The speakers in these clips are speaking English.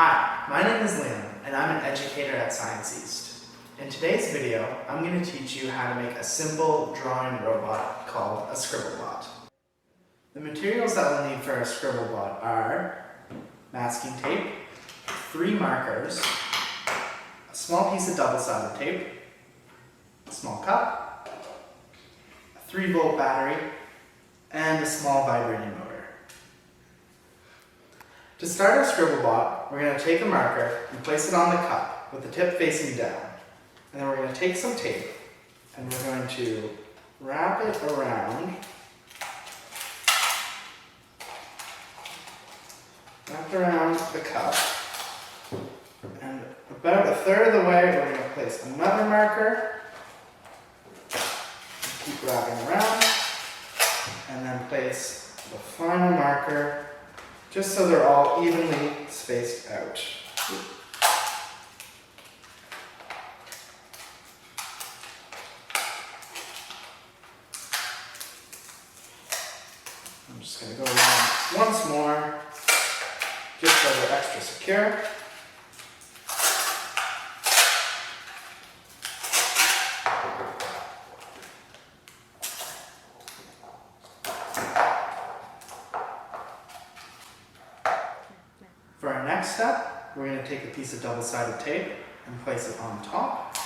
Hi, my name is Liam, and I'm an educator at Science East. In today's video, I'm going to teach you how to make a simple drawing robot called a Scribblebot. The materials that we'll need for a Scribblebot are masking tape, 3 markers, a small piece of double-sided tape, a small cup, a 3-volt battery, and a small vibrating motor. To start our Scribblebot, we're going to take a marker and place it on the cup with the tip facing down. And then we're going to take some tape and we're going to wrap it around, the cup. And about a third of the way, we're going to place another marker, keep wrapping around, and then place the final marker just so they're all evenly spaced out. I'm just going to go around once more, just so they're extra secure. For our next step, we're going to take a piece of double-sided tape and place it on top.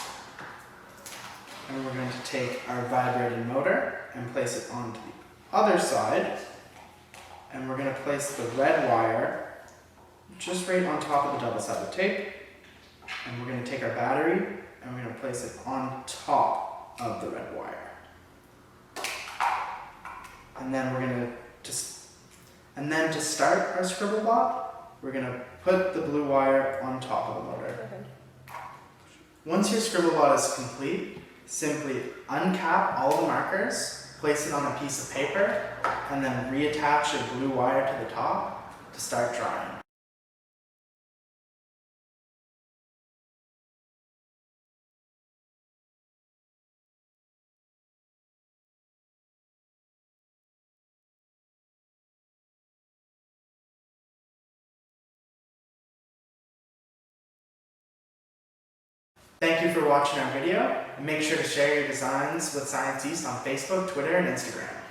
And we're going to take our vibrating motor and place it onto the other side. And we're going to place the red wire just right on top of the double-sided tape. And we're going to take our battery and we're going to place it on top of the red wire. And then we're going to start our Scribblebot, we're going to put the blue wire on top of the motor. Okay. Once your Scribblebot is complete, simply uncap all the markers, place it on a piece of paper, and then reattach your blue wire to the top to start drawing. Thank you for watching our video, and make sure to share your designs with Science East on Facebook, Twitter, and Instagram.